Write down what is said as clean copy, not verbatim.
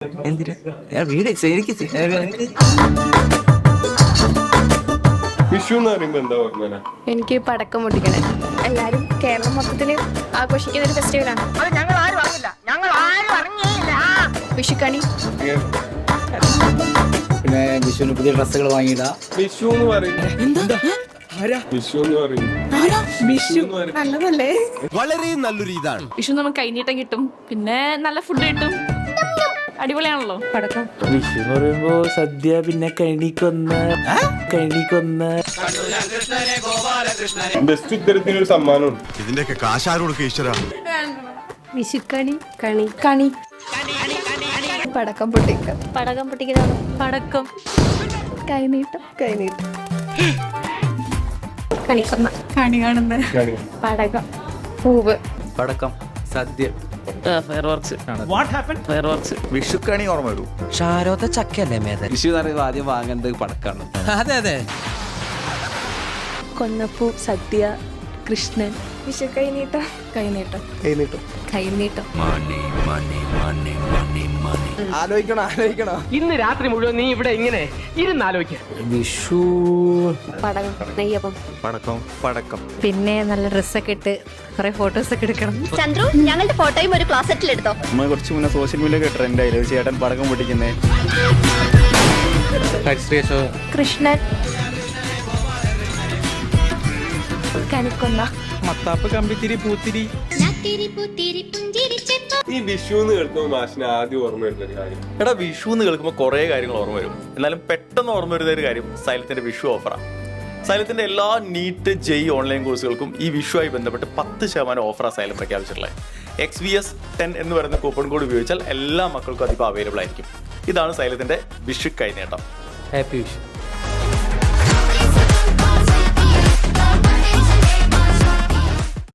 എന്തിനാ വീട് എനിക്ക് വിഷു എന്ന് പറയുമ്പോ എന്താ ഓർമ്മ? എനിക്ക് പടക്കം പൊട്ടിക്കണേ. എല്ലാരും കേരളം മൊത്തത്തില് ആഘോഷിക്കുന്ന ഒരു ഫെസ്റ്റിവലാണ് വിഷുക്കണി. പിന്നെ വിഷുവിന് പുതിയ ഡ്രസ്സുകൾ വാങ്ങിയിടാം. വിഷു എന്ന് പറയുന്നത് നല്ലതല്ലേ? വളരെ നല്ലൊരു ഇതാണ്. വിഷു നമുക്ക് കൈനീട്ടം കിട്ടും, പിന്നെ നല്ല ഫുഡ് കിട്ടും, അടിപൊളിയാണല്ലോ. പടക്കം വിഷു എന്ന് പറയുമ്പോ സദ്യ, പിന്നെ കണിക്കൊന്ന് ബെസ്റ്റ് ഉത്തരത്തിനൊരു സമ്മാനമുണ്ട്. ഇതിന്റെയൊക്കെ കാശാരോടൊക്കെ ഈശ്വര. വിഷുക്കണി കണി കണി പടക്കം പൊട്ടിക്ക പടക്കം പൊട്ടിക്കുന്ന പടക്കം കൈനീട്ടം കണിക്കൊന്ന കണി കാണുന്ന പടക്കം പൂവ് പടക്കം സദ്യ വിഷുക്കണി ഓർമ്മ വരൂ. ഷാരോദ ചക്കല്ലേ മേധ. വിഷു എന്ന് പറയുമ്പോൾ ആദ്യം വാങ്ങേണ്ടത് പടക്കാണ്. അതെ കൊന്നപ്പൂ, സദ്യ, കൃഷ്ണൻ, വിഷു കൈനീട്ടം ആലോചിക്കണോ ഇന്ന് രാത്രി മുഴുവൻ നീ ഇവിടെ ഇങ്ങനെ ഇരുന്നാലോചിക്ക. വിഷു പടകം, നെയ്യപ്പം, പടക്കം പിന്നെ നല്ല ഡ്രസ്സൊക്കെ ഇട്ട് കുറെ ഫോട്ടോസ് ഒക്കെ എടുക്കണം. ചന്ദ്രു, ഞങ്ങളുടെ ഫോട്ടോയും ഒരു ക്ലോസറ്റിൽ എടുത്തോ. നമ്മൾ കുറച്ച് മുന്നേ സോഷ്യൽ മീഡിയ ട്രെൻഡ് ആയില്ലേ ചേട്ടൻ പടക്കം പൊട്ടിക്കുന്നേ. കൃഷ്ണൻ കണിക്കൊന്ന മത്താപ്പ് കമ്പിത്തിരി പൂത്തിരി. ഈ വിഷു എന്ന് കേൾക്കുമ്പോൾ മാഷിന് ആദ്യം ഓർമ്മ വരുന്ന ഒരു കാര്യം, എടാ വിഷു എന്ന് കേൾക്കുമ്പോൾ കുറേ കാര്യങ്ങൾ ഓർമ്മ വരും. എന്നാലും പെട്ടെന്ന് ഓർമ്മ വരുന്ന ഒരു കാര്യം സൈലത്തിന്റെ വിഷു ഓഫറാണ്. സൈലത്തിന്റെ എല്ലാ നീറ്റ് ജെയ് ഓൺലൈൻ കോഴ്സുകൾക്കും ഈ വിഷുവായി ബന്ധപ്പെട്ട് 10% ഓഫറാണ് സൈലം പ്രഖ്യാപിച്ചിട്ടുള്ളത്. XVS10 എന്ന് പറയുന്ന കൂപ്പൺ കോഡ് ഉപയോഗിച്ചാൽ എല്ലാ മക്കൾക്കും അതിപ്പോൾ അവൈലബിൾ ആയിരിക്കും. ഇതാണ് സൈലത്തിന്റെ വിഷു കൈനീട്ടം. ഹാപ്പി വിഷു.